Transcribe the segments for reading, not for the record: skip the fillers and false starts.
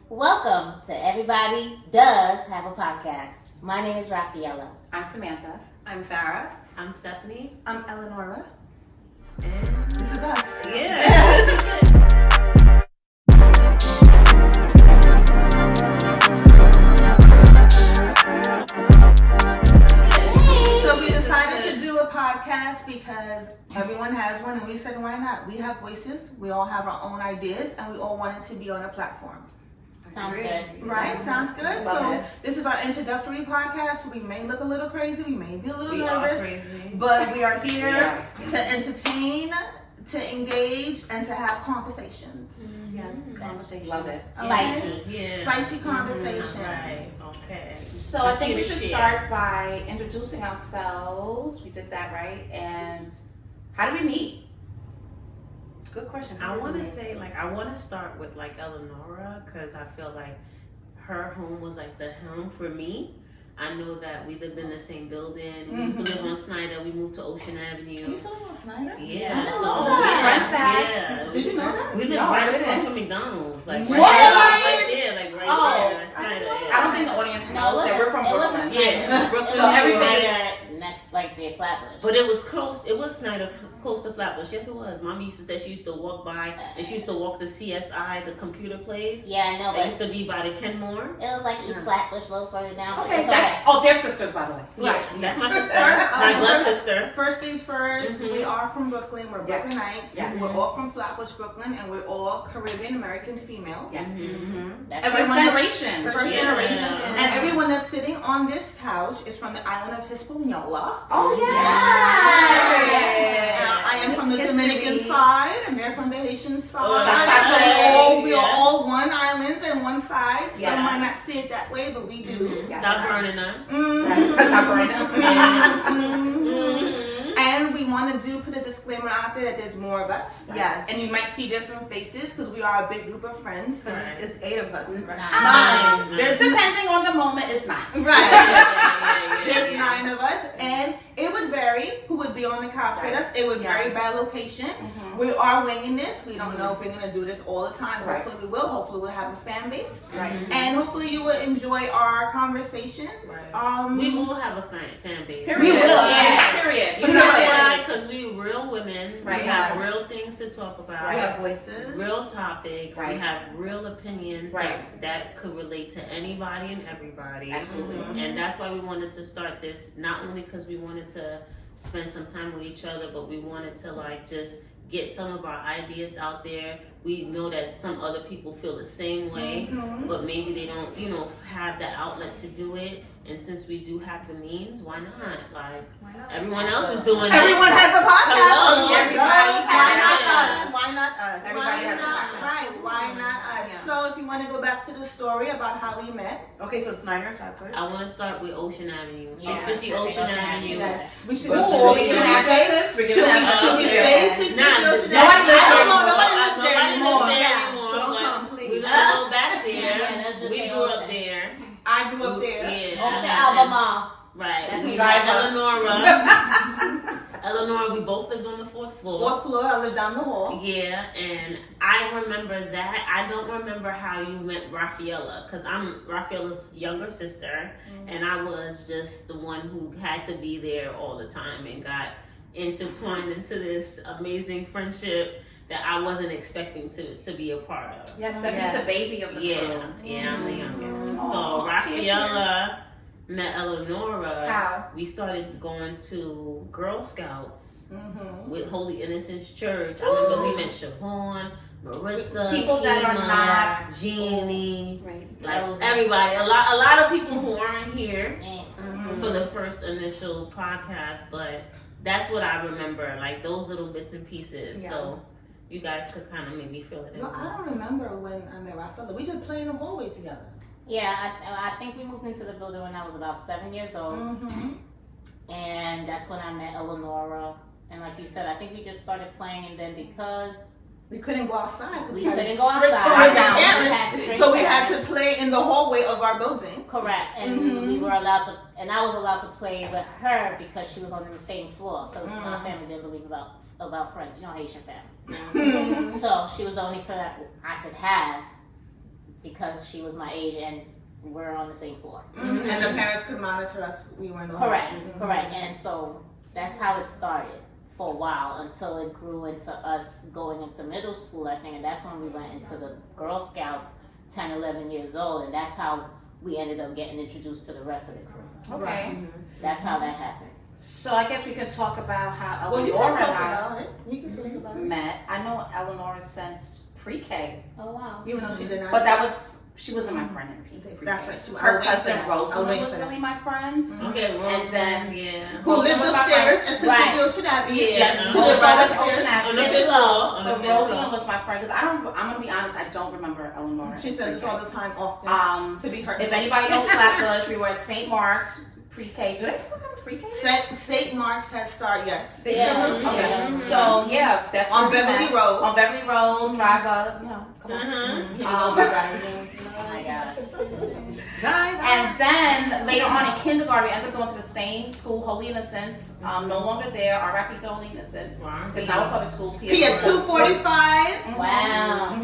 Welcome to Everybody Does Have a Podcast. My name is Rafaela. I'm Samantha. I'm Farah. I'm Stephanie. I'm Eleonora. And This is us. yeah. So we decided to do a podcast because everyone has one, and we said, why not? We have voices, we all have our own ideas, and we all wanted to be on a platform. Sounds good. Right? Sounds good? Love it. This is our introductory podcast. We may look a little crazy, we may be a little We are nervous, crazy. but we are here to entertain, to engage, and to have conversations. Yes, conversation. Love it. Spicy. Yeah. Spicy conversations. Right. Okay. So I think we should Share. start by introducing ourselves. We did that, right? And how do we meet? Good question. I want to say, I want to start with, Eleonora, because I feel like her home was, the home for me. I know that we lived in the same building. We used to live on Snyder. We moved to Ocean Avenue. You still live on Snyder? Yeah. I didn't so, know that. Fun fact. Yeah. Did you know that? We lived No, I right across didn't. from McDonald's. Right What? there. Right there. Right Oh, there. That's I didn't Snyder, know yeah. I don't think the audience No, knows that we're from it wasn't Brooklyn. Yeah, Brooklyn. So everybody- right next, the Flatbush. But it was close. It was Snyder, close to Flatbush. Yes, it was. Mommy used to say she used to walk by, and she used to walk the CSI, the computer place. Yeah, I know, It but used to be by the Kenmore. it was like East Flatbush, a little further down. Okay, It's that's they're sisters, by the way. Yes, that's my sister. First- My blood first- sister. First things 1st, Mhm. we are from Brooklyn. We're Yes. Brooklynites. Yes. We're all from Flatbush, Brooklyn, and we're all Caribbean American females. Yes. Mhm. That's First Everyone is- generation. First Yeah. generation. Yeah. And everyone that's sitting on this couch is from the island of Hispaniola. Oh Yeah. I am from the History. Dominican side, and they're from the Haitian side. Oh, So we are yes. all one island and one side. Yes. Some might not see it that way, but we do. Mhm. Yes. Stop burning us. Mhm. That's not right now. Mhm. Mhm. And we want to put a disclaimer out there that there's more of us. Yes. And you might see different faces because we are a big group of friends. Right. It's 8 of us. Nine. There's Depending on the moment, it's not. right. Yeah. There's 9 of us, and it would vary who would be on the couch with us. It would Yeah. vary by location. Mhm. We are winging this. We don't know if we're going to do this all the time. Right. Hopefully we will. Hopefully we'll have a fan base. Right. And hopefully you will enjoy our conversations. Right. We will have a fan base. Period. We will. Yeah. Period. You But know not it. why? Because we real women. Right. We have Yes. real things to talk about. We have voices. Real topics. We Right. have real opinions Right. that could relate to anybody and everybody. Absolutely. And that's why we wanted to start this, not only because we wanted to spend some time with each other, but we wanted to just get some of our ideas out there. We know that some other people feel the same way, Mhm. but maybe they don't, have the outlet to do it. And since we do have the means, why not? Everyone else is doing it. Everyone has a podcast. Hello. Everybody Why has not a us? Why not us? Everybody Why has a not? podcast. Right, why not us? Yeah. So if you want to go back to the story about how we met. Okay, so Snyder Flatbush. I want to start with Ocean Avenue, Yeah. 650 Ocean Ocean Avenue. Yes. We should Ooh, Ooh, we should giving we say? addresses? We're Should giving we, addresses? should we Yeah. say 650 Nah, Ocean nobody Avenue? lives I there don't know. anymore. Nobody lives there Nobody anymore. lives there Yeah. anymore, So don't but come, we please. gonna go back there. Yeah, let's just We say grew up Ocean. there. I grew up there. Yeah. Ocean Albemarle. Right. That's we a drive drive up. Eleanor, we both lived on the 4th floor. 4th floor, I lived down the hall. Yeah, and I remember that. I don't remember how you met Rafaela, because I'm Rafaela's younger sister, and I was just the one who had to be there all the time and got intertwined into this amazing friendship that I wasn't expecting to be a part of. Yes, Stephanie's Yes. the baby of the crew. Yeah, I'm the youngest. Aw, So Rafaela met Eleonora. How? We started going to Girl Scouts Mm-hmm. with Holy Innocents Church. I remember we met Siobhan, Maritza, People that are Kima, not- Jeannie, Right. like everybody. A lot of people who aren't here And for the first initial podcast, but that's what I remember, like those little bits and pieces. Yeah. So you guys could kind of maybe fill it in. No, I don't remember when I met Rafaela. We just played in the hallway together. yeah, I think we moved into the building when I was about 7 years old. Mm-hmm. And that's when I met Eleonora. And like you said, I think we just started playing, and then because We couldn't go outside because we had couldn't go strict outside, Caribbean we parents, had strict so we had to parents. play in the hallway of our building. Correct, and Mhm. we were allowed to, and I was allowed to play with her because she was on the same floor. Because my family didn't believe about friends, Haitian families. So she was the only friend that I could have because she was my age and we're on the same floor. And the parents could monitor us. We were in the Correct, home. correct. And so that's how it started for a while until it grew into us going into middle school, I think. And that's when we went into the Girl Scouts, 10, 11 years old. And that's how we ended up getting introduced to the rest of the crew. Okay. That's how that happened. So I guess we can talk about how Well, you Eleanor can and talk I about it. You can talk about it. met. I know Eleanor since pre-K, Oh, wow. Even though she did not. but she wasn't my friend in pre-K. That's right. She was. Her I'll wait for cousin that. I'll Rosamund wait was for that. really my friend. Okay, Rosamund, And then- yeah. Who lived was my upstairs friend. and Sister Right. Ocean Avenue. Yeah. Yes, She she lived lived right right upstairs. Ocean On Avenue. the fifth floor. On the But fifth Rosamund floor. was my friend because I'm gonna be honest, I don't remember Eleanor. She says this all the time, often. To be her. If anybody knows Flatbush, we were at St. Mark's pre-K. Do they still have a pre-K? St. Mark's Head Start, yes. They Yeah. still do? Okay. Yeah. So yeah, that's On where we Beverly met. Road. On Beverly Road, drive up, come on. Mhm. Here we go, bye-bye. Oh, my God. Bye. And then later on in kindergarten, we ended up going to the same school, Holy Innocents. No longer there. RIP to Holy Innocents. Wow. It's now a public school. PS 245. Wow.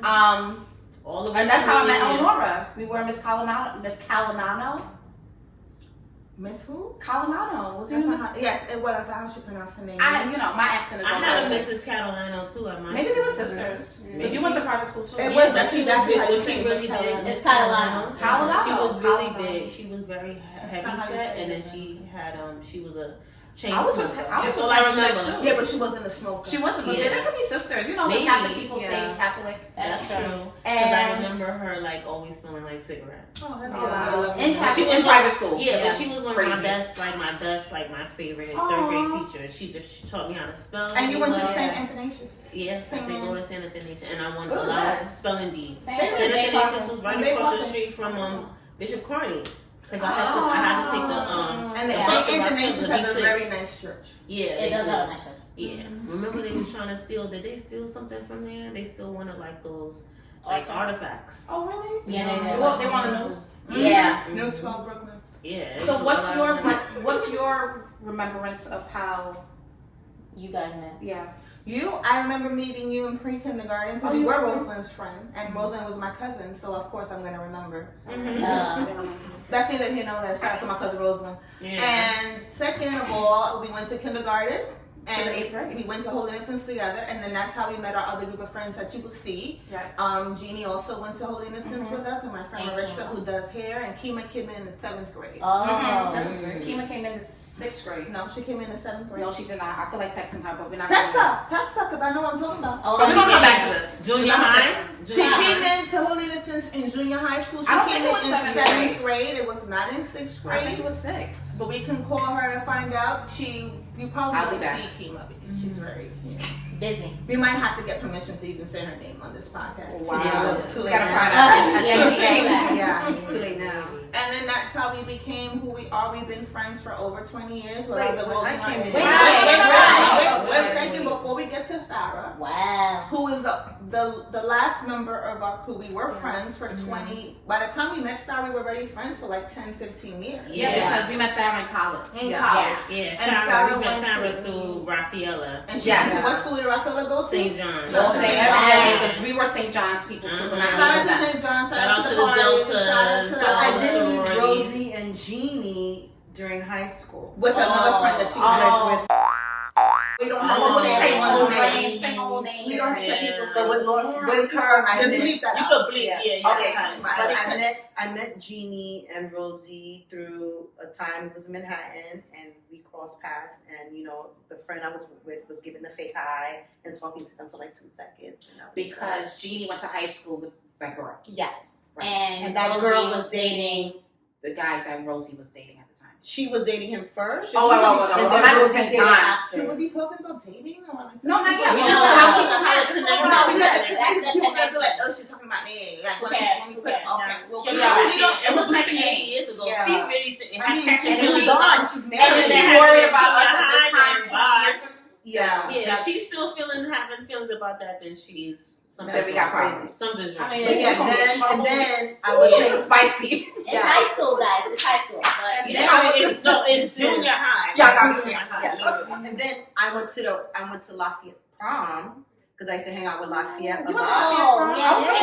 And All of And us that's how I were met there. Eleonora. We were Miss Calinano. Miss who? Calinano. Was That's it not Miss? how, yes, it was. That's how she pronounced her name. My accent is I on had a purpose. Mrs. Catalano too at my Maybe they school. were sisters. Mhm. But you went to private school too. It Yeah, was but she was that's big. how you Was say she it, really Miss big? Catalano. it's Catalano. Catalano. She was really Catalano. big. She was very That's heavy not how you set, say and it. then she had she was a chain I was smoker. I That's was all I remember. too. Yeah, but she wasn't a smoker. She wasn't, but Yeah. they could be sisters. You know, Maybe, when Catholic people yeah. say Catholic. That's That's true. Because I And remember her like always smelling like cigarettes. Oh, that's Oh, good. wow. I love In her. Catholic- She was in private school. Yeah, Yeah. but she was one of Crazy. my best, like my favorite Aw. third grade teacher. She taught me how to spell. And you went to well. St. Athanasius. Yeah, I St. did go to Anne's. St. Athanasius, and I won Where a was lot that? of spelling bees. St. St. Athanasius was right They across the Parker. street from Bishop Carney. Because I had to take the And the Yeah. St. Athanasius the has a B6. very nice church. Yeah, It they does do. have a nice church. Yeah, remember they was trying to steal? Did they steal something from there? They still wanted like those like artifacts. Oh, really? Yeah, they did. They were on the news. Yeah. New 12 Brooklyn. Yeah. it So was a what's lot your of- what's your remembrance of how? You guys met. Yeah. I remember meeting you in pre-kindergarten because Oh, you you were were? Rosalind's friend, and Rosalind was my cousin, so of course I'm gonna remember. Mhm. That's neither here nor there. Shout out to my cousin Rosalind. Yeah. And second of all, we went to kindergarten. To And the 8th grade. we went to Holy Innocents together, and then that's how we met our other group of friends that you would see. Right. Jeannie also went to Holy Innocents with us, and my friend And Maritza, Kima. who does hair, and Kima came in the 7th grade. Oh. Kima came in the 6th grade. No, she came in the 7th grade. No, she did not. I feel like texting her, but we're not. Text her, because I know what I'm talking about. Oh, So we're gonna come back to this. Junior I'm high? texting. She came into Holy Innocents in junior high school. She I don't came think it in was in 7th 7th grade. It was not in 6th I think grade. it was 6. But we can call her and find out. You probably I'll be won't back. see Kima because she's very. Busy. We might have to get permission to even say her name on this podcast. Wow. Yeah, it's too late Gotta now. find out. Yeah, it's too late. Yeah, it's too late now. And then that's how we became who we are. We've been friends for over 20 years. Wait, the when I came in- Wait, Right. wait a second before we get to Farrah, Wow. who is the last member of our crew. We were friends for 20. By the time we met Farrah, we were already friends for like 10, 15 years. Yeah, because we met Farrah in college. In Yeah. college. Yeah, And Farrah, Farrah we met went Farrah to- through Rafaela, And she Yes. what school did Rafaela go to? St. John's. So- All day, every day, because we were St. John's people too. But Shout not out to that. St. John. Shout out to the party. Deltas. Shout out to So the I Oh, did meet sorority. Rosie and Jeannie during high school. with another friend that you Oh. met with. We don't have Oh, to say okay. anyone's Say name. Say whole name. We don't have to Yeah. people But with her, I Just met. leave that You out. could bleep, Yeah. yeah. Okay. yeah. But I met Jeannie and Rosie through a time it was Manhattan, and we crossed paths. And the friend I was with was giving the fake eye and talking to them for like 2 seconds. Because Jeannie went to high school with that girl. yes, right. And that Rosie girl was dating. The guy that Rosie was dating at the time. She was dating him first. Oh, and then not at the Rosie same dated time. after. Should we be talking about dating or like No, not yet. We Well, know so how how people people have met. connected. No, we That's got the people gonna be connection. like, oh, she's talking about me. Like when Yes, we put yes. okay, well, She we already- don't. It was like Names. 8 years ago. Yeah. She really I mean, And she's she- gone. She's And married. then they she had worried been about us too at this time behind 10 years ago. Yeah. Yeah, if she's still having feelings about that, then she's something. Then we got wrong. problems. Something's wrong. I mean, But yeah, We're gonna get in trouble. and then I Oh, was yeah. like, Spicy. It's Yeah. high school, guys. It's high school. But And Yeah, then I went it's junior high. Yeah, I got Junior it. high. Yeah. And then I went to Lafayette prom because I used to hang out with Lafayette a You went to lot. Lafayette prom? yeah, I was yeah.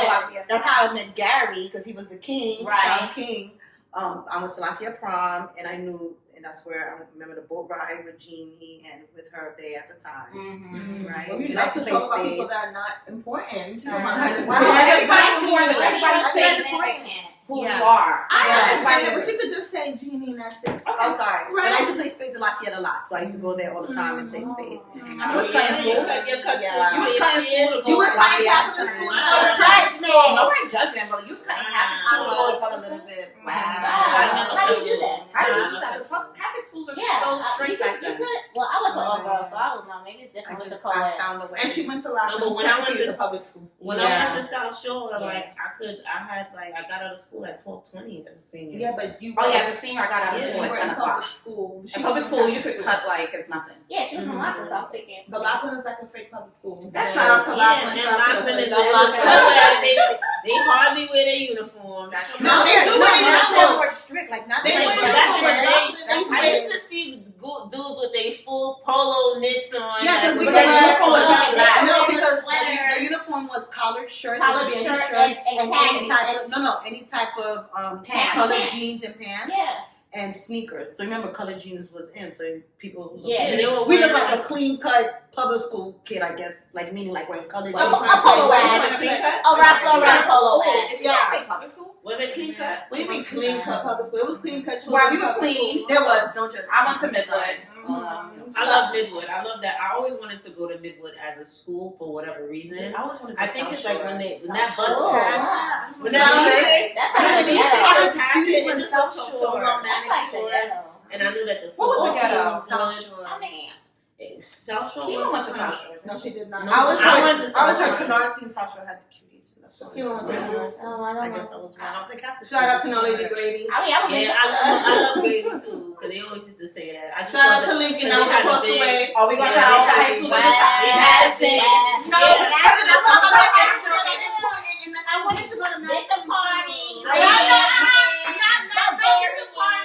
to Lafayette. That's how I met Gary, because he was the king, Right. prom king. I went to Lafayette prom, and I knew, and that's where I remember the boat ride with Jeannie and with her Bay at the time. Mm-hmm. Right. Well, you We like like to to talk about play people spades. that are not important. You talk Right. about Everybody's important. Everybody's Everybody's saying important. who Yeah. you are. I Yeah. understand it, but you could just say Jeannie and that's it. Oh, sorry. Right. But I used to play spades in Lafayette a lot, so I used to go there all the time and play spades and hang You out. was cutting school. You cut Yeah. school. You was cutting school to You go was to playing Lafayette. Catholic school. Wow. You were Judge me. No, we're judging, but you was cutting Catholic I school to go to was a public little school. bit. Wow. How do you do that? How did you do that? Because Catholic schools are Yeah, so you strict could, back you then. could. Well, I went to all girls, so I don't know. Maybe it's I different with the just I found a co-eds. way. And she went to No, Lafayette. but when I went Technically, to it's a public school. When Yeah. I went to South Shore, Yeah. like I got out of school at 12:20 as a senior. Yeah, but you. Oh yeah, as a senior, I got out of Yeah. school you at were 10 in public o'clock. school. In public school, you could cut like it's nothing. Yeah, she was in Mhm. Laughlin, so I'm thinking. But Laughlin is like a fake public school. That's Shout out to true. Laughlin. Yeah, Shout and out to Laughlin the is Love a Laughlin. school they hardly wear their uniforms. That's true. No, they do Not it in now uniform. more strict. Like not They like wear But that. back in the uniform. day, That's I used to see dudes with their full polo knits on. Yeah, 'cause we But could the wear- uniform was not black. No, Sweater. because Sweater. The uniform was collared shirt, Collared it could be shirt any and any khakis type of any type of Pants. colored jeans and pants Yeah. and sneakers. So remember, colored jeans was in, so people Yeah. they were we look wearing like a clean cut public school kid, I guess, like meaning like wearing colored A jeans. polo ad. clean cut. A Ralph Lauren polo Oh, ad. is she Yeah. fake public school? Was it clean cut? What do you mean clean cut public school? It was clean cut. Well, we was public clean. school. There was no judge. I went to Midwood. I love Midwood. I love that. I always wanted to go to Midwood as a school for whatever reason. I always wanted to I go think South it's like Shore. when that bus Shore. passed. When South that Shore. That's when like that the bus ghetto. passed, it just South looked so Shore. That's like the romantic. ghetto. And I knew that the What was football the team ghetto? was South good. Shore. I mean, South Shore Kima was went to South Shore. No, she did not. No, I was I heard, went to I was South heard Shore. Canarsie and South Shore had the cuties. So that's She went to why. Canarsie. oh, I I don't guess know. I was wrong. I was in Catholic Shout out to school. No Lady Grady. I mean, I was in Yeah, I love Grady too, because they always used to say that. I just Shout out love to that- Lincoln they out had across a the big- way. Oh, we gonna Yeah, shout out the yeah, high school. yeah. Madison. No, I wanted to go to Bishop Carney.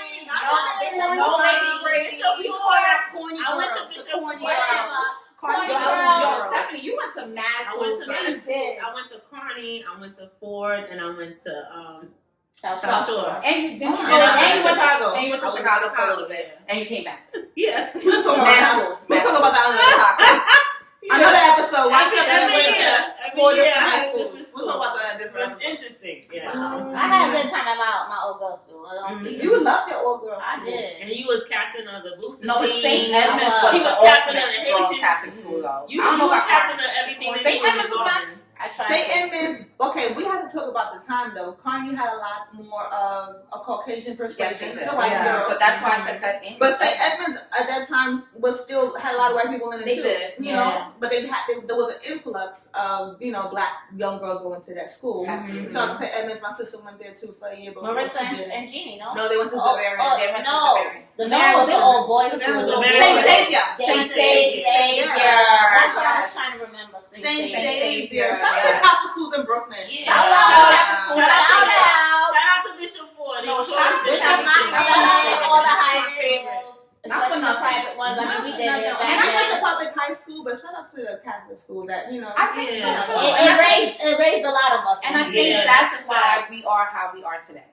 No Lady Grady. You are that corny I went to girl, the Bishop corny Carney. girl. Corny Yo, girl. Stephanie, you went to mass I went to schools. Mass schools. I went to Kearney, I went to Ford, and I went to South South Shore. Shore. And didn't you And go? I And you went to Chicago. And you went to I went Chicago for a little bit, and you came back. Yeah. We'll talk about Mass that. schools. We'll Mass talk about that another topic. Another episode. Why Stephanie went to 4 different high schools. We'll talk about that in a different episode. Interesting. Yeah. I had a good time at my old girl school. I don't think- You loved your old girl. I did. And you was captain of the booster No, but team. St. Edmunds I was She the was captain ultimate of the girls' Haitian- Catholic school, though. You, I don't you know were about captain Carney. of everything. that St. you was Edmunds was involved in. I tried. St. to. Edmunds, okay, we have to talk about the time though. Carney had a lot more of a Caucasian Yes, persuasion it to did. the white Yeah. girls. So that's why I said St. But St. Edmunds at that time was still had a lot of white people in it They too. did. You Yeah. know, but there was an influx of black young girls going to that school. Absolutely. So St. Edmunds, my sister went there too for a year before Marissa she and, did it. and Jeannie, no? No, they went to Oh, Zavarian. oh, They went to no. Zavarian. Zavarian was an all boys Zavarian was school. all boys. Saint Xavier. Saint Xavier. Xavier. Yeah. That's what I was trying to remember. Saint Saint Xavier. Xavier, Shout out to yeah. Catholic schools in Brooklyn. Yeah. Shout out. Shout out. Shout out. Shout out to Bishop Ford. No, He shout out was to Bishop Bishop Ford. Shout out to all the high My favorite. schools, Not for especially the nothing. private ones. I mean, we did it. And I went to public high school, but shout out to the Catholic schools that I think Yeah. so too. It raised a lot of us. And I think Yeah, that's that's a why fact. we are how we are today.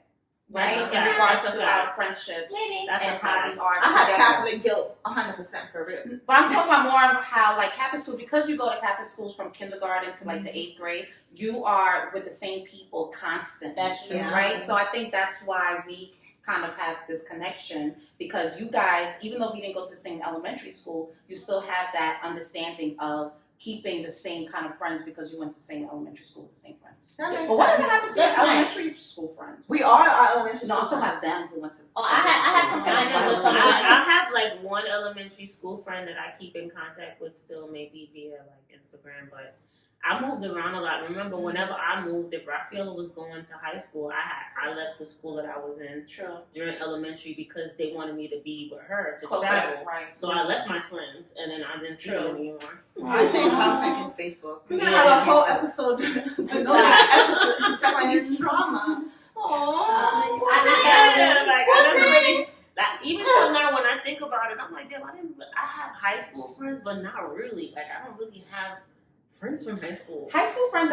Right? That's a In fact. regards That's a to fact. our friendships Maybe. That's and a how we fact. are I have together. Catholic guilt 100% for real. But I'm talking about more of how, like, Catholic school, because you go to Catholic schools from kindergarten to, like, the 8th grade, you are with the same people constantly. That's true. Right? So I think that's why we kind of have this connection, because you guys, even though we didn't go to the same elementary school, you still have that understanding of keeping the same kind of friends because you went to the same elementary school with the same friends. That makes But whatever sense. happened to Good your point. elementary school friends? We are our elementary No, I'm school. talking about them who went to. Oh, I had some connections with some. I have like one elementary school friend that I keep in contact with still, maybe via like Instagram, but I moved around a lot. Remember, whenever I moved, if Rafaela was going to high school, I left the school that I was in True. during elementary because they wanted me to be with her to Closer, travel. right? So I left my friends, and then I didn't see them True. anymore. I stay in contact on Facebook. We're gonna have a whole episode to know that episode. Friends trauma. Yeah, like I never really. Like even till now, when I think about it, I'm like, damn, I have high school friends, but not really. Like I don't really have friends from high school. High school friends,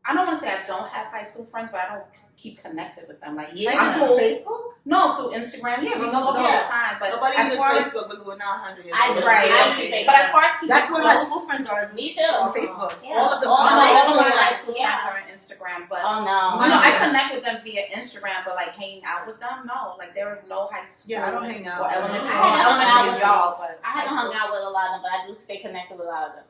I don't want to say I don't have high school friends, but I don't keep connected with them. Like, Yeah. Like I'm through cool. Facebook? No, through Instagram. Yeah, we No, talk all yeah. the time. But Nobody as uses far as Facebook, but we're not 100 years I old. do. right, I use okay. Facebook. But as far as keeping That's where my close, school friends are. Is Me too. On Facebook. Yeah. All of them All are my on all of my Facebook high friends, school yeah. friends are on Instagram. But Oh no. you know, I Mine too. connect with them via Instagram, but like hanging out with them, no. Like there are no high school. Yeah, I don't hang out. Or elementary. I Well, hang out elementary with- is y'all, but I haven't high hung school- out with a lot of them, but I do stay connected with a lot of them.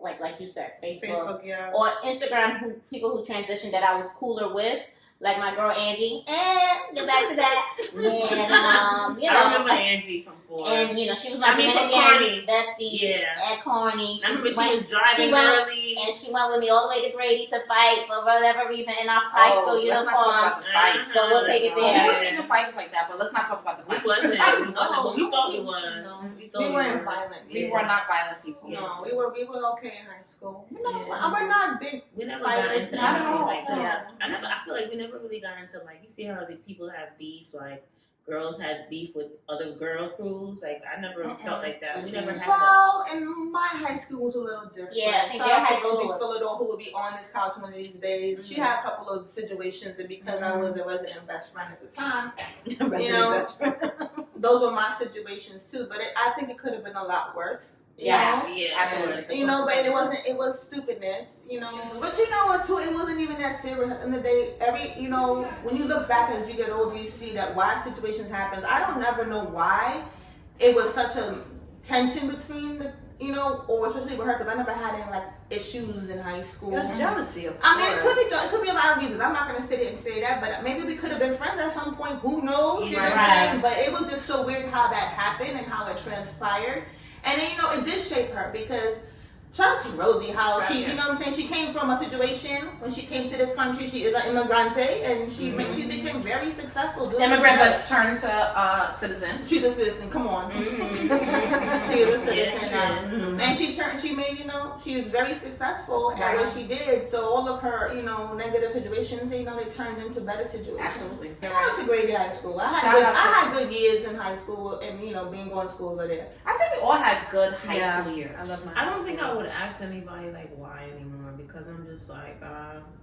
Like you said, Facebook, yeah. or Instagram, people who transitioned that I was cooler with, like my girl Angie, and get back to that. And you I know, remember Angie from before. and you know, she was my I mean, from Dominican Carney. bestie Yeah. at Carney. I remember she went- was driving she went- early. and she went with me all the way to Grady to fight for whatever reason in our high school let's not talk about uniforms. the fights. So we'll take it We there. wasn't even fights like that, but let's not talk about the We fights. wasn't. No, We wasn't, but we thought we was. no. We thought We weren't was. violent. We were not violent people. No, we were okay in high school. We're not, Yeah. we're not big We never got fighters. into not at anything all. like that. Yeah. I feel like we never really got into, like, you see how the people have beef, like girls had beef with other girl crews. Like I never felt like that. We never had that. Well, and my high school was a little different. Yeah, I think Shout their out high to school Rosie was- Philidor, who will be on this couch one of these days. She had a couple of situations, and because I was a resident best friend at the time, You know, those were my situations too. But I think it could have been a lot worse. you Yes, know? Yeah, absolutely. You know, but it wasn't. It was stupidness. You know, but you know what? Too, it wasn't even that serious. In the day, when you look back as you get older, you see that why situations happen. I don't never know why it was such a tension between the, or especially with her, because I never had any like issues in high school. It was jealousy, of I mean, it course. could be a lot of reasons. I'm not gonna sit here and say that, but maybe we could have been friends at some point. Who knows? You know what I'm Right. saying? But it was just so weird how that happened and how it transpired. And then, it did shape her because shout out to Rosie, how she, you know what I'm saying? She came from a situation when she came to this country. She is an immigrante, and she became very successful. doing what Immigrant, she does. but turned to citizen. She's a citizen. Come on. Mm-hmm. She is a citizen Yeah, now. yeah. And she made, she was very successful at what she did. So all of her, negative situations, they turned into better situations. Absolutely. Shout out to Grady High School. I Shout out to- had good years in high school and, being going to school over there. I think we all had good high Yeah. school years. I love my I don't think I would ask anybody like why anymore because I'm just like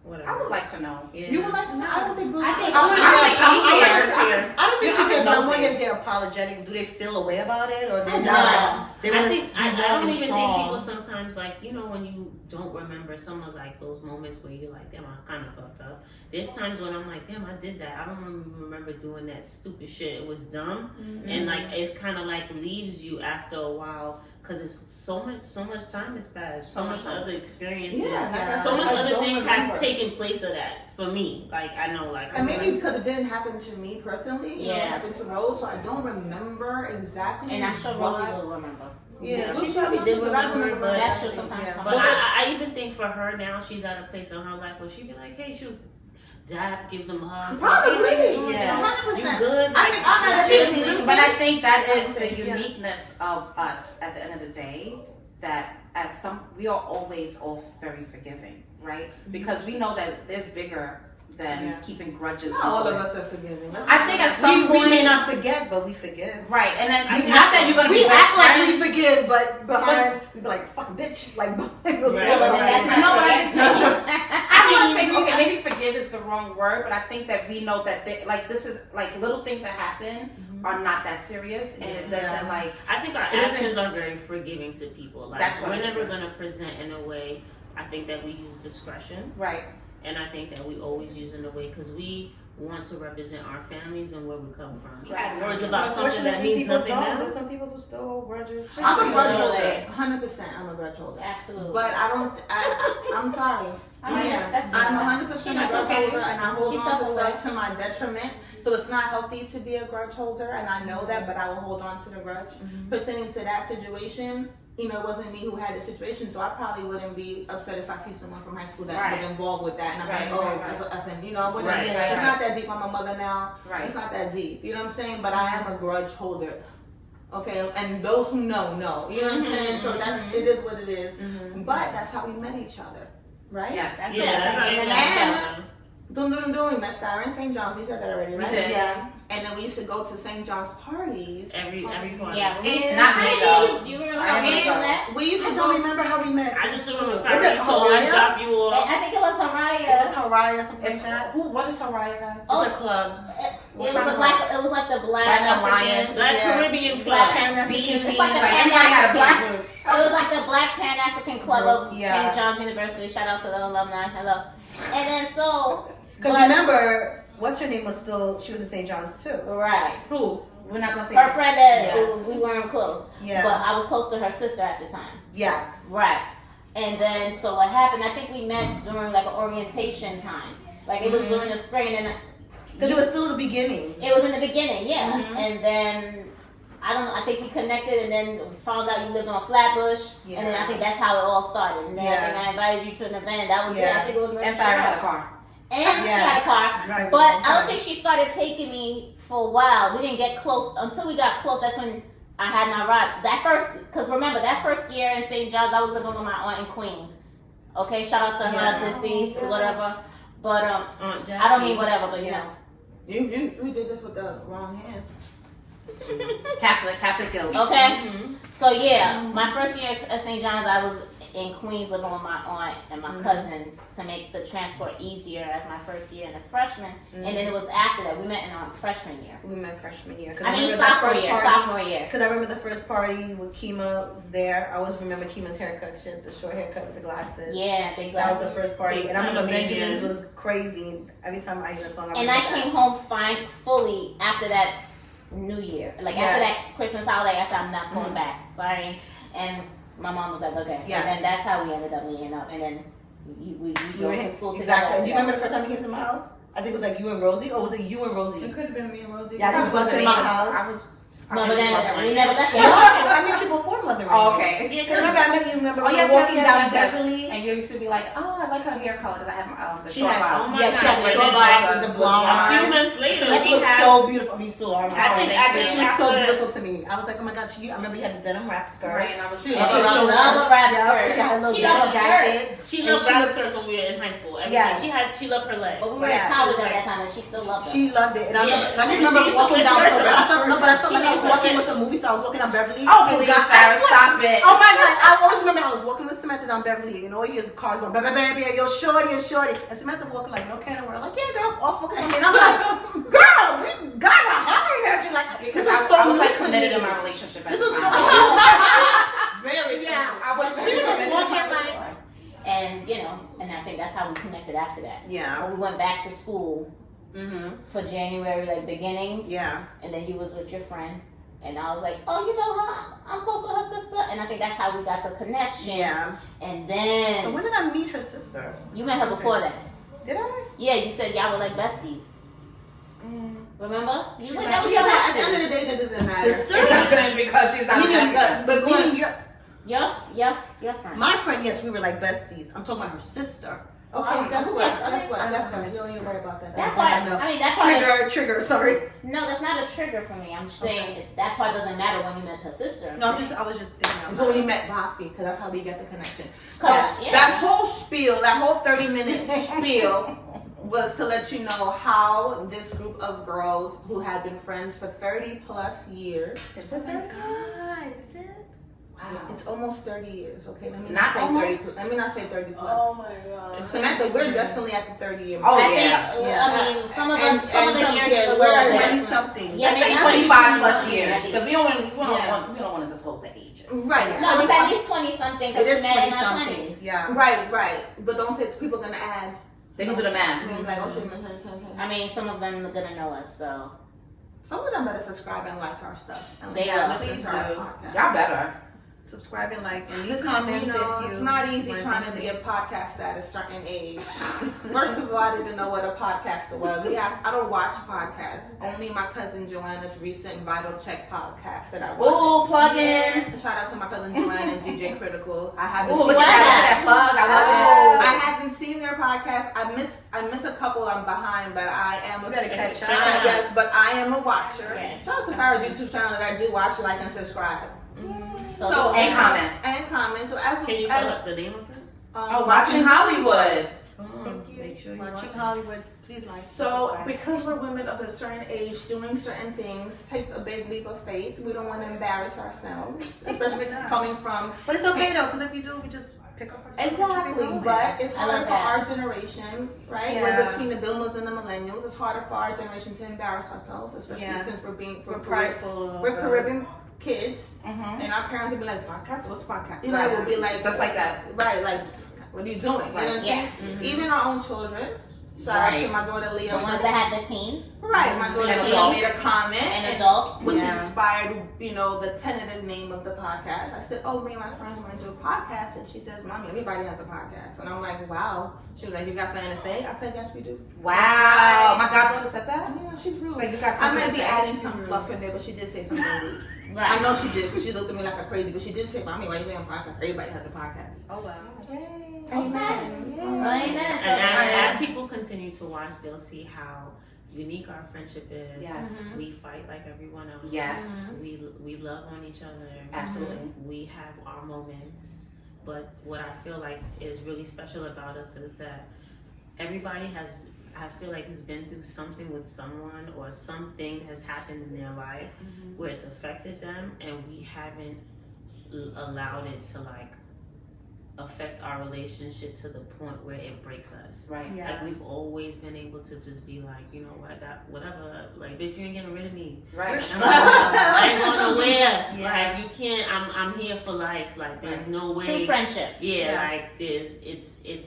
whatever. I would like to know. Yeah. You would like to know? I don't think Bruce. I think I would I like think she cares. I don't think she I'm cares, just but I nosy. wonder if they're apologetic. Do they feel a way about it, or they're No. just like they I want think to I don't even think strong? people sometimes like when you don't remember some of like those moments where you're like, damn, I kind of fucked up. There's times when I'm like, damn, I did that. I don't remember doing that stupid shit. It was dumb, and like it kind of like leaves you after a while because it's so much time has passed, so much other experiences. Yeah, So much I other don't things remember. have taken place of that for me. Like I know, like And I'm maybe like, because it didn't happen to me personally, it Yeah. happened to Rose, so I don't remember exactly. And I'm sure why. Rosie will remember. Yeah, she probably did But I remember, remember but That's true sometimes. Yeah. But I even think for her now, she's at a place in her life where she'd be like, hey, shoot, dab, give them hugs. Probably, Like, hey, how you doing? yeah. 100%. You good? I think I'm not She's- She's- but I think that is the Yeah. uniqueness of us at the end of the day, that we are always all very forgiving, right? Because we know that there's bigger than Yeah. keeping grudges. Not all of us are forgiving. I think at some We point, may not forget, but we forgive. right, and then I think not that you're gonna We be best act like friends. we forgive, but behind we be like fucking bitch, like we'll Right. say Yeah, it but like that's that. not No, but I forgetting. I want to say, okay, maybe forgive is the wrong word, but I think that we know that this is like little things that happen are not that serious, and it doesn't like. I think our It isn't- actions are very forgiving to people. Like That's what we're I never think. gonna present in a way. I think that we use discretion, Right. and I think that we always use in a way because we want to represent our families and where we come from. We have words about something that Unfortunately, means people nothing don't. now. There's some people who still hold grudges. I'm a grudge Absolutely. holder. 100%. I'm a grudge holder. Absolutely. But I don't. I'm sorry. I mean, that's I'm nice. 100% a That's grudge okay. holder, and I hold She's on to self-aware. stuff to my detriment. So it's not healthy to be a grudge holder, and I know that. But I will hold on to the grudge pertaining to that situation. It wasn't me who had the situation, so I probably wouldn't be upset if I see someone from high school that Right. was involved with that, and I'm Right, like, oh, right, right. effing, I wouldn't. Right, It's right. not that deep. I'm a mother now. Right. It's not that deep. You know what I'm saying? But I am a grudge holder. Okay, and those who know. You know what I'm saying? So it is what it is. But that's how we met each other, right? Yes. That's Yeah, that's how you And met each other. the We met Sarah in St. John's. We said that already, right? We did. Yeah. And then we used to go to St. John's parties. Every party. Yeah. And Not me though. You remember I how we remember. met? we used I to don't go. remember how we met. I just remember Was Farrah it used to always Haraya? drop you off. I think it was It was Haraya. Haraya or something It's like that. what is Haraya, guys? Oh. It's a club. It was a black. It was like the black Black African. Alliance. Black Yeah. Caribbean Black club. Pan BET, African. It's like a like Pan everybody had a black. It was like the Black Pan African Club of Yeah. St. John's University. Shout out to the alumni. Hello. And then so. Because but- remember, what's her name was still, she was in St. John's too. Right. Who? We're not gonna say Her this. friend that Yeah. we weren't close. Yeah. But I was close to her sister at the time. Yes. Right. And then so what happened? I think we met during like an orientation time. Like it was during the spring, and then Because it was still the beginning. it was in the beginning, yeah. Mhm. And then I don't know. I think we connected, and then we found out you lived on Flatbush, and then I think that's how it all started. And then I think I invited you to an event. That was it. Yeah. I think it was And Farrah had a car. And she had a car. Right. But I don't think she started taking me for a while. We didn't get close until we got close. That's when I had my ride. That first, because remember that first year in St. John's, I was living with my aunt in Queens. Okay, shout out to her deceased, whatever. But Aunt Jackie. I don't mean whatever, but you Yeah. know. We did this with the wrong hand. Catholic guild. Okay, Mhm. so yeah, my first year at St. John's, I was in Queens living with my aunt and my cousin to make the transport easier as my first year and a freshman. And then it was after that we met in our freshman year. We met freshman year. I mean sophomore year. Because I remember the first party with Kima was there. I always remember Kima's haircut. She had the short haircut with the glasses. Yeah, big That was glasses. the first party. Big And I remember Panamanian. Benjamin's was crazy. Every time I hear a song, I And remember I that. came home fine fully after that New Year. Like after that Christmas holiday, I said I'm not going back. Sorry. And my mom was like, okay. Yes. And then that's how we ended up meeting up. And then we drove to school together. Exactly. Do you remember the first time you came to my house? I think it was like you and Rosie. Or was it you and Rosie? It could have been me and Rosie. Yeah, I just busted in my house. I was. No, but then we never left No, it. I met you before Mother Oh, Rain. okay. Yeah, Because remember I met you, remember Oh, we yes, were yes, walking yes, down yes, yes. Beverly. And you used to be like, oh, I like her hair color because I have the She short had, bob. Oh my yeah, she had God, the but short then bob like with the a blonde. few months later, Samantha we was had. so beautiful. I mean, you still are. I think She was so after- beautiful to me. I was like, oh my god, I remember you had the denim wrap skirt. Right, and I was. She Oh, was I so love a wrap Yeah, skirt. she had a little She loved denim a skirt. jacket. She And loved she wrap was- skirts when we were in high school. Yes. She loved her legs. But we were Yeah. in college at that time, and she still loved it. She loved it, and I, Yeah. remember, I just She remember used to walking wear down. skirts But I felt like I was She walking used with to- a movie, so I was walking down Beverly. Oh, and please, God- Farrah, stop it. Oh my god! I always remember I was walking with Samantha down Beverly, and all you hear is cars going, baby, baby, you're shorty, and Samantha walking like no care in the world, like yeah, girl, all focus on me, and I'm like, girl, these guys are hollering at you, like Because this I was so was new like to committed me. in my relationship. At This the was so time. very I was She was just walking like, And you know, and I think that's how we connected after that. yeah, We went back to school for January, like beginnings. yeah, And then you was with your friend. And I was like, oh, you know her? I'm close with her sister. And I think that's how we got the connection. yeah. And So then when did I meet her sister? you met her before that. Did I? Yeah, you said y'all were like besties. Remember? You was like, At that was your the end of bestie. the day, that doesn't matter. Sister? It doesn't because she's not Meaning, that but meaning Your friend. my friend, yes, we were like besties. I'm talking about her sister. Okay, that's Okay, what. okay. That's what. That's what. You don't even worry about that. That I part, know. I mean, that part is, Trigger, sorry. no, that's not a trigger for me. I'm just saying that part doesn't matter when you met her sister. No, I was just thinking Until about we it. met Baffi, because that's how we get the connection. 'Cause, yeah. That whole spiel, that whole 30-minute spiel was to let you know how this group of girls who had been friends for 30 plus years. Is it 30 God, is it? Yeah, it's almost 30 years, okay? Let me Not say almost? 30. Let me not say 30 plus. Oh my god. Samantha, we're definitely at the 30-year Oh, mark. I yeah. think, Yeah. I mean, some of And- us, some of and the some- years yeah, is a we're little at Twenty bit. something. Yeah, Let's maybe say not 25 20 plus something, years I think. because we don't Yeah. want to disclose the age. Right. No, it's at least 20 something It because is we met 20 in our something. 20s. Yeah. Right. But don't say it's people gonna add. They can do the math. They're like, oh shit, I mean, some of them are gonna know us, so. Some of them better subscribe and like our stuff. And They yeah, will. listen Please to our do. podcast. Y'all better. Subscribe and like and leave This is, comments you know, if you. it's not easy want trying to something. be a podcast at a certain age. First of all, I didn't know what a podcaster was. I don't watch podcasts. Only my cousin Joanna's recent Vital Check podcast that I watch. Ooh, plug in. Shout out to my cousin Joanna and DJ Critical. I haven't Ooh, seen look at that bug. I love Oh, it. I haven't seen their podcast. I miss a couple. I'm behind, but I am a You gotta catch up. Yes, but I am a watcher. Yeah. Shout out to Farrah's YouTube channel that I do watch, like, and subscribe. So, And comment. And comment. So as Can you as, tell us the name of it? Oh, watching Hollywood. Come on. Thank you. Make sure you Watching watch Hollywood. Please like. So, subscribe. because we're women of a certain age, doing certain things takes a big leap of faith. We don't want to embarrass ourselves, especially coming from. But it's okay though, because if you do, we just pick up ourselves. and keep it Exactly, going. but it's I harder love for that. our generation, right? Yeah. We're between the boomers and the millennials. It's harder for our generation to embarrass ourselves, especially Yeah. since we're we're prideful. We're Caribbean kids, Mhm. and our parents would be like, "Podcast? What's podcast?" You know, Right. it would be like Just like that. right? Like, what are you doing? You know what I'm Yeah. saying? Even our own children. Shout out to Right. my daughter Leah. The ones that have the teens Right, my daughter And Leah adults. made a comment and adults. which Yeah. inspired, the tentative name of the podcast. I said, "Oh, me and my friends want to do a podcast," and she says, "Mommy, everybody has a podcast." And I'm like, "Wow." She was like, "You got something to say?" I said, "Yes, we do." Wow. My goddaughter said that? Yeah, she's rude. She's like, you got I something might to be say? adding some fluff in there, but she did say something rude. I Right. know she did, because she looked at me like I'm crazy, but she did say, "Mommy, why you doing a podcast? Everybody has a podcast." Oh wow. Amen. Amen. And as people continue to watch, they'll see how unique our friendship is. Yes. We fight like everyone else. Yes. We love on each other. Absolutely. We have our moments. But what I feel like is really special about us is that everybody has, I feel like, has been through something with someone, or something has happened in their life where it's affected them, and we haven't allowed it to like affect our relationship to the point where it breaks us. Right. Yeah. Like we've always been able to just be like, you know what, that whatever, like bitch, you ain't getting rid of me. Right. I ain't going nowhere. Yeah. Like you can't. I'm here for life. Like there's no way. True friendship. Yeah. Yes. Like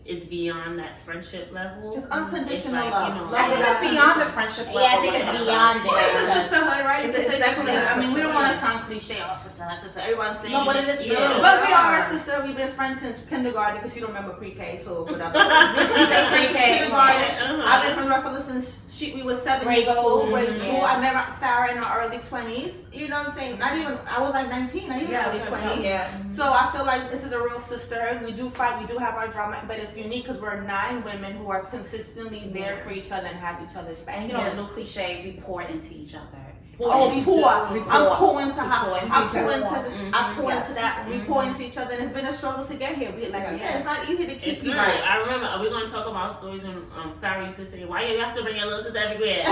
it's beyond that friendship level. Just unconditional It's like, love. you know, Love I think without it's beyond the friendship level. Yeah, I think it's like, beyond it. It's a because- sisterhood, right? It's definitely a I mean, we don't sisterhood. want to sound cliche, oh, sister, everyone's saying. No, but it is true. Yeah. But we are a sister. We've been friends since kindergarten, because you don't remember pre-K, so whatever. We can say Since pre-K. kindergarten. I've been friends with her since we were 7 Grade years old. school, Grade school. yeah. I met Farrah in her early 20s. You know what I'm saying? Not even, I was like 19, not even Yeah, early so 20s. Yeah. So I feel like this is a real sisterhood. We do fight, we do have our drama, but it's unique because we're 9 women who are consistently there for each other and have each other's back. And you know the new cliche, we pour into each other. Oh, We pour. do. We I'm pour. pouring into We her. pour into I each pour other. into I pour Yes. into that. We pour into each other, and it's been a struggle to get here. Like she said, it's not easy to keep It's people. not. I remember we're gonna talk about stories when Farrah used to say, "Why you have to bring your little sister everywhere?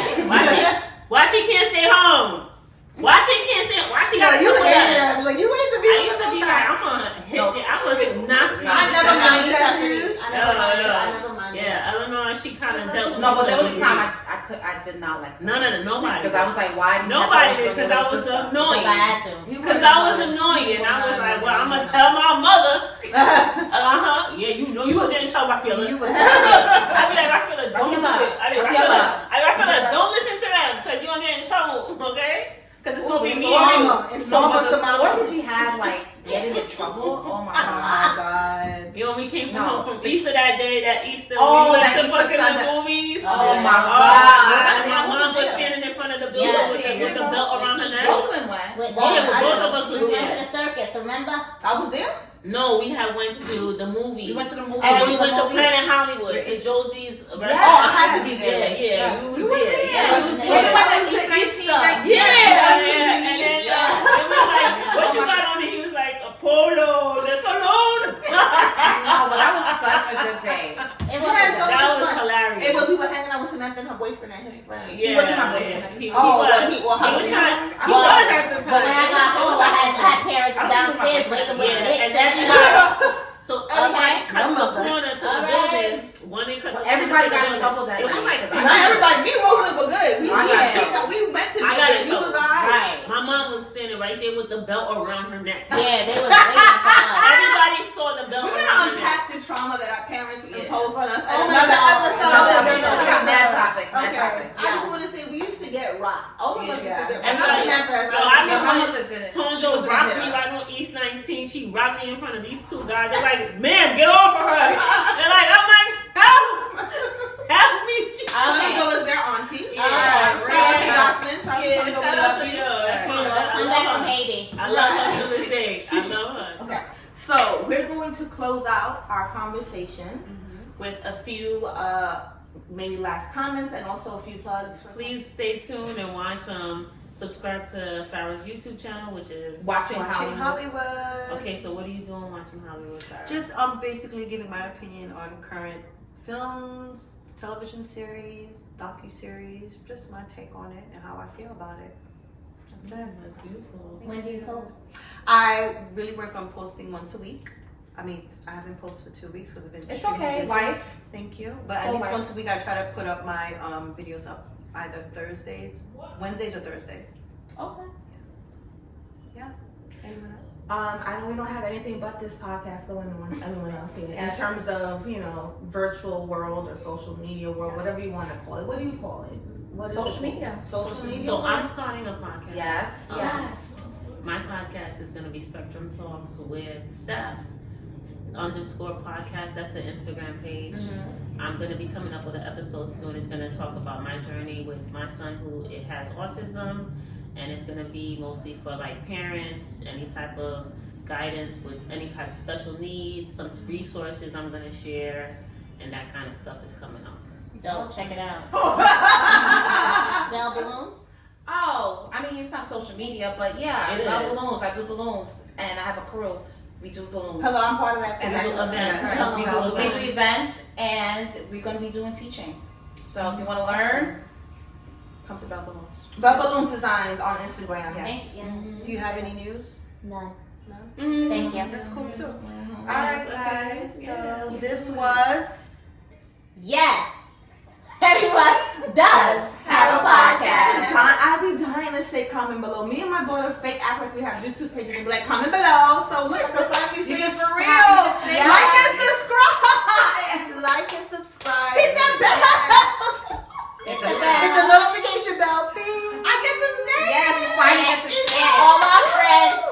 Why she can't stay home? Why she gotta you come with hated us?" her. Like you wanted to be. I with used to us be all like, the time. I'm gonna hit No. you. I'm gonna knock you. I never No. minded Stephanie. I never No, minded. no. I never minded. Yeah, Eleanor, she kind of dealt with No, but me there was a so time I did not like nobody. because I was like, why? do you have to Nobody always did, bring because your I little was sister? Because annoying. I had to. Because I was annoying, and I was like, well, I'm gonna tell my mother. Yeah, you know you was getting in trouble. I feel it. You was I be like, I feel it. Don't do Rafaela. it. I feel it. Don't listen to them because you gonna get in trouble. Okay? Because it's gonna be me and you. No, but the stories we had, like getting in trouble. Oh my Oh god. my god. You know, we came from No. home from Easter that day, that Easter. Oh, we went that to Easter fucking Sunday. the movies. Oh my And god. my mom was standing in front of the building Yes. with the belt around her neck. Rosalind went. With Yeah, them. but both of us was We went to there. the circus, remember? I was there. No, we had went to the movies. We went to the movie. And then we Oh, went to the movies? Planet Hollywood to Josie's restaurant. Yes. Oh, I had to be Yeah, there. yeah, Yes. you was there. Yeah, I was you was there. We there. went to East 19, like, Yeah, Yeah. and then it was like, what you got on it? He was like, a polo, the cologne. No, but that was such a good day. It Yeah, wasn't so- good. That was hilarious. It was we were hanging out with Samantha and her boyfriend and his friend. Yeah, He wasn't my boyfriend. He Oh, was. well, He he was was trying. He Well, was at the But time. when I got home, I had parents I don't think downstairs my waiting boyfriend with Yeah, dicks and and that's shit. So everybody Okay. cut the Mother. corner to the All building. One they cut Well, the everybody corner to got the in trouble building. that It was night, like 'cause I Not everybody. Me and Roland were good. We, I got yeah, trouble. we went to I got in He was trouble. alright. Right. My mom was standing right there with the belt around her neck. Yeah, they was waiting for us. Everybody saw the belt We're around gonna her neck. unpack the trauma that our parents Yeah. imposed on us. Oh in my another God. episode. Another episode. We got mad topics, mad Okay. topics. I just want to say we used to get rocked. All of us used to Yeah. get And rocked. so- Samantha, No, I Your remember mama did it. She Tonjo was rocked me right on East 19. She rocked me in front of these two guys. They're like, man, get off of her. They're like, I'm like, help me. Funny was their auntie. Yeah. Shout out to Yeah. Jocelyn. Shout out to Yeah, Funny shout we out love to you. you. That's my Yeah. I'm back from Haiti. I love her to this day. I love her. Okay, so we're going to close out our conversation Mm-hmm. with a few maybe last comments and also a few plugs. For Please stay tuned and watch. Subscribe to Farrah's YouTube channel, which is. watching Watching Hollywood. Hollywood. Okay, so what are you doing watching Hollywood, Farrah? Just basically giving my opinion on current films, television series, docu-series, just my take on it and how I feel about it. That's it. That's beautiful. When do you post? I really work on posting once a week. I mean, I haven't posted for 2 weeks because I've been It's extremely okay, busy. wife. Thank you. But Still at least wife. once a week I try to put up my videos up either Wednesdays or Thursdays. Okay. Anyone else? We don't have anything but this podcast going on. Anyone else here? Yes. In terms of, virtual world or social media world, whatever you want to call it. What do you call it? What is Social it? media. Social media. So world? I'm starting a podcast. Yes. Um, Yes. My podcast is going to be Spectrum Talks with Steph _podcast. That's the Instagram page. I'm going to be coming up with an episode soon. It's going to talk about my journey with my son who has autism, and it's going to be mostly for like parents, any type of guidance with any type of special needs, some resources I'm going to share, and that kind of stuff is coming up. Dope. Check it out. Bell Balloons? Oh, I mean, it's not social media, but yeah, It I love is. balloons. I do balloons, and I have a crew. We do balloons. Hello, I'm part of that. And We do crew. events. Hello, We do hello. We do events, and we're going to be doing teaching. So if you want to learn, come to Bell Balloons. Bell Balloon Designs on Instagram. Yes. Thank you. Do you have any news? None. Mm-hmm. Thank you. That's cool too. Mhm. All right, Okay. guys. So Yeah. this was Yes. Everyone does have a podcast. I be dying to say comment below. Me and my daughter fake act like we have YouTube pages and be like, comment below. So look, the fuck is You this can for real? snap, you can Like say and subscribe. like and subscribe. Hit that bell. Hit the Hit the bell. notification bell. Bing. I get to say Yes, you finally get to say it.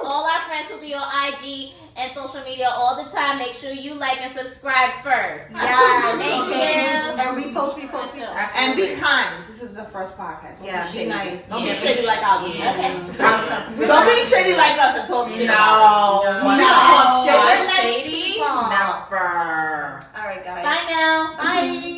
All our friends will be on IG and social media all the time. Make sure you like and subscribe first. Yes. Thank Okay. you. And repost. And Absolutely. be kind. This is the first podcast. Don't Yeah, be be shitty. nice. Don't Yeah. be shitty like I would. Yeah. Okay. Don't be shitty like us and talk shit. No. We not talk shit. Not We're nice shady. people. Never. All right, guys. Bye now. Bye.